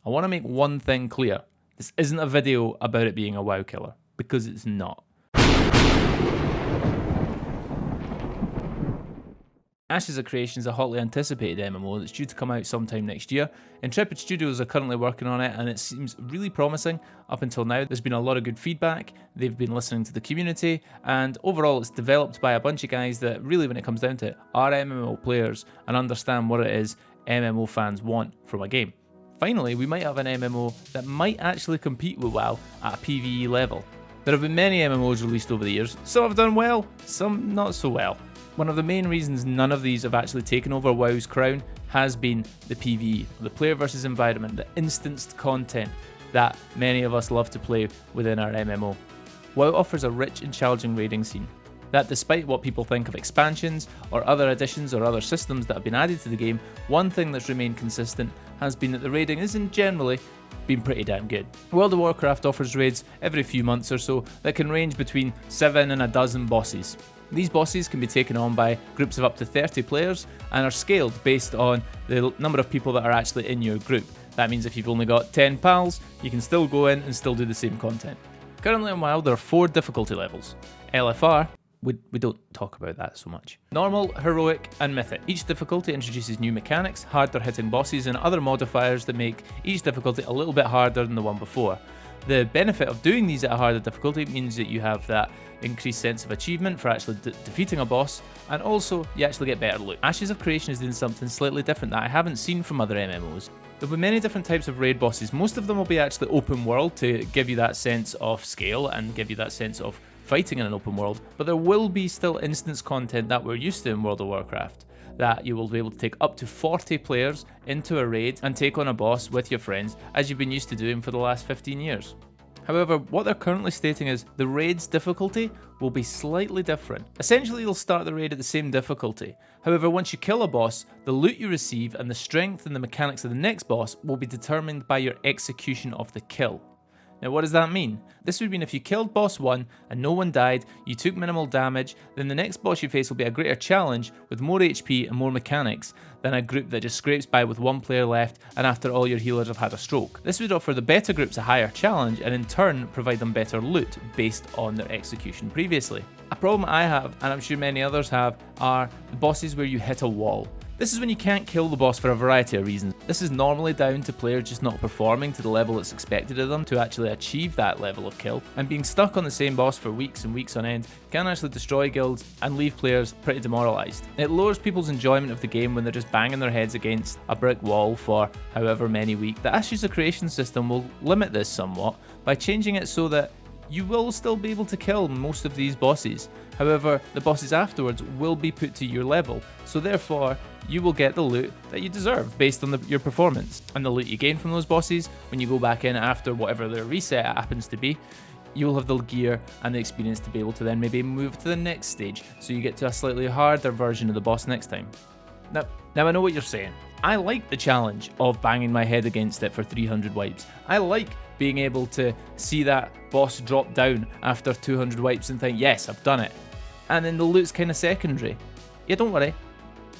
I want to make one thing clear. This isn't a video about it being a WoW killer, because it's not. Ashes of Creation is a hotly anticipated MMO that's due to come out sometime next year. Intrepid Studios are currently working on it and it seems really promising. Up until now, there's been a lot of good feedback, they've been listening to the community, and overall it's developed by a bunch of guys that really, when it comes down to it, are MMO players and understand what it is MMO fans want from a game. Finally, we might have an MMO that might actually compete with WoW at a PVE level. There have been many MMOs released over the years. Some have done well, some not so well. One of the main reasons none of these have actually taken over WoW's crown has been the PvE, the player versus environment, the instanced content that many of us love to play within our MMO. WoW offers a rich and challenging raiding scene that, despite what people think of expansions or other additions or other systems that have been added to the game, one thing that's remained consistent has been that the raiding isn't generally been pretty damn good. World of Warcraft offers raids every few months or so that can range between 7 and a dozen bosses. These bosses can be taken on by groups of up to 30 players and are scaled based on the number of people that are actually in your group. That means if you've only got 10 pals, you can still go in and still do the same content. Currently on WoW, there are 4 difficulty levels. LFR, we don't talk about that so much. Normal, heroic, and mythic. Each difficulty introduces new mechanics, harder hitting bosses, and other modifiers that make each difficulty a little bit harder than the one before. The benefit of doing these at a harder difficulty means that you have that increased sense of achievement for actually defeating a boss, and also you actually get better loot. Ashes of Creation is doing something slightly different that I haven't seen from other MMOs. There'll be many different types of raid bosses. Most of them will be actually open world to give you that sense of scale and give you that sense of fighting in an open world, but there will be still instance content that we're used to in World of Warcraft, that you will be able to take up to 40 players into a raid and take on a boss with your friends, as you've been used to doing for the last 15 years. However, what they're currently stating is the raid's difficulty will be slightly different. Essentially, you'll start the raid at the same difficulty. However, once you kill a boss, the loot you receive and the strength and the mechanics of the next boss will be determined by your execution of the kill. Now, what does that mean? This would mean if you killed boss 1 and no one died, you took minimal damage, then the next boss you face will be a greater challenge with more HP and more mechanics than a group that just scrapes by with 1 player left and after all your healers have had a stroke. This would offer the better groups a higher challenge and in turn provide them better loot based on their execution previously. A problem I have, and I'm sure many others have, are the bosses where you hit a wall. This is when you can't kill the boss for a variety of reasons. This is normally down to players just not performing to the level that's expected of them to actually achieve that level of kill, and being stuck on the same boss for weeks and weeks on end can actually destroy guilds and leave players pretty demoralised. It lowers people's enjoyment of the game when they're just banging their heads against a brick wall for however many weeks. The Ashes of Creation system will limit this somewhat by changing it so that you will still be able to kill most of these bosses. However, the bosses afterwards will be put to your level, so therefore you will get the loot that you deserve based on your performance. And the loot you gain from those bosses, when you go back in after whatever their reset happens to be, you will have the gear and the experience to be able to then maybe move to the next stage, so you get to a slightly harder version of the boss next time. Now I know what you're saying. I like the challenge of banging my head against it for 300 wipes. I like being able to see that boss drop down after 200 wipes and think, yes, I've done it. And then the loot's kind of secondary. Yeah, don't worry.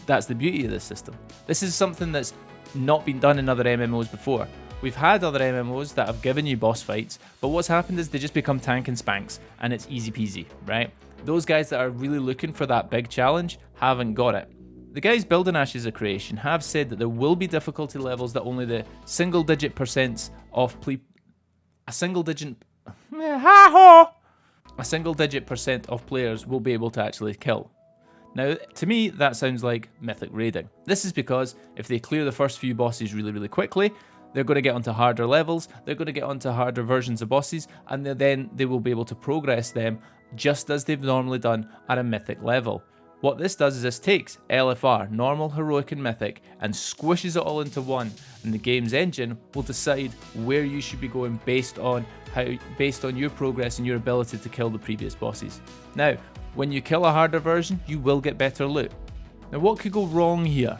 That's the beauty of this system. This is something that's not been done in other MMOs before. We've had other MMOs that have given you boss fights, but what's happened is they just become tank and spanks, and it's easy peasy, right? Those guys that are really looking for that big challenge haven't got it. The guys building Ashes of Creation have said that there will be difficulty levels that only the single-digit percents of a single-digit percent of players will be able to actually kill. Now, to me, that sounds like mythic raiding. This is because if they clear the first few bosses really quickly, they're going to get onto harder levels, they're going to get onto harder versions of bosses, and then they will be able to progress them just as they've normally done at a mythic level. What this does is this takes LFR, normal, heroic, and mythic, and squishes it all into one, and the game's engine will decide where you should be going based on your progress and your ability to kill the previous bosses. Now, when you kill a harder version, you will get better loot. Now, what could go wrong here?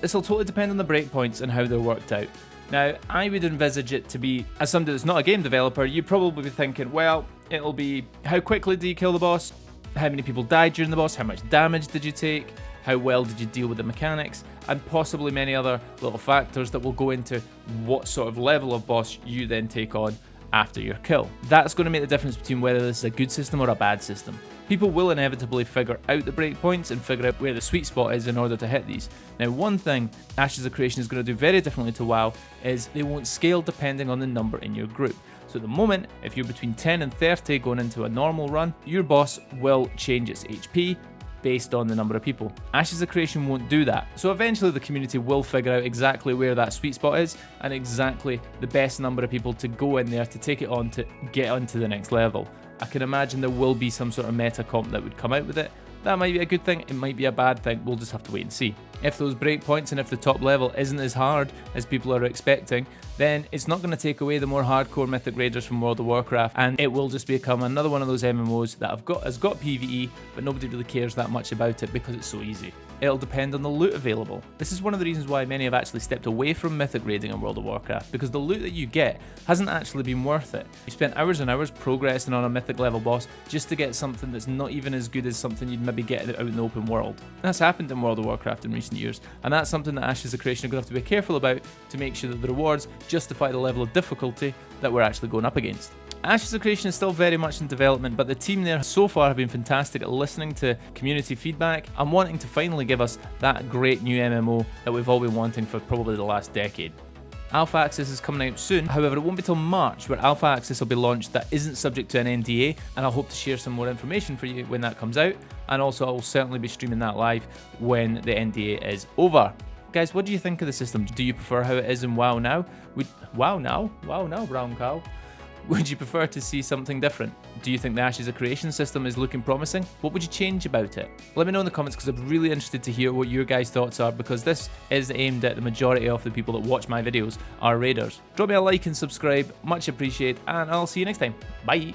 This will totally depend on the breakpoints and how they're worked out. Now, I would envisage it to be, as somebody that's not a game developer, you'd probably be thinking, well, it'll be how quickly do you kill the boss? How many people died during the boss? How much damage did you take? how well did you deal with the mechanics, and possibly many other little factors that will go into what sort of level of boss you then take on after your kill. That's going to make the difference between whether this is a good system or a bad system. People will inevitably figure out the breakpoints and figure out where the sweet spot is in order to hit these. Now, one thing Ashes of Creation is going to do very differently to WoW is they won't scale depending on the number in your group. So at the moment, if you're between 10 and 30 going into a normal run, your boss will change its HP based on the number of people. Ashes of Creation won't do that, so eventually the community will figure out exactly where that sweet spot is and exactly the best number of people to go in there to take it on to get onto the next level. I can imagine there will be some sort of meta comp that would come out with it. That might be a good thing, it might be a bad thing, we'll just have to wait and see. If those breakpoints and if the top level isn't as hard as people are expecting, then it's not going to take away the more hardcore Mythic Raiders from World of Warcraft, and it will just become another one of those MMOs that has got PVE, but nobody really cares that much about it because it's so easy. It'll depend on the loot available. This is one of the reasons why many have actually stepped away from Mythic raiding in World of Warcraft, because the loot that you get hasn't actually been worth it. You spent hours and hours progressing on a Mythic level boss just to get something that's not even as good as something you'd maybe get out in the open world. That's happened in World of Warcraft in recent years, and that's something that Ashes of Creation are going to have to be careful about to make sure that the rewards justify the level of difficulty that we're actually going up against. Ashes of Creation is still very much in development, but the team there so far have been fantastic at listening to community feedback and wanting to finally give us that great new MMO that we've all been wanting for probably the last decade. Alpha Access is coming out soon, however it won't be till March where Alpha Access will be launched that isn't subject to an NDA, and I'll hope to share some more information for you when that comes out, and also I'll certainly be streaming that live when the NDA is over. Guys, what do you think of the system? Do you prefer how it is in WoW now? WoW now, brown cow. Would you prefer to see something different? Do you think the Ashes of Creation system is looking promising? What would you change about it? Let me know in the comments because I'm really interested to hear what your guys' thoughts are, because this is aimed at the majority of the people that watch my videos are raiders. Drop me a like and subscribe, much appreciated, and I'll see you next time. Bye!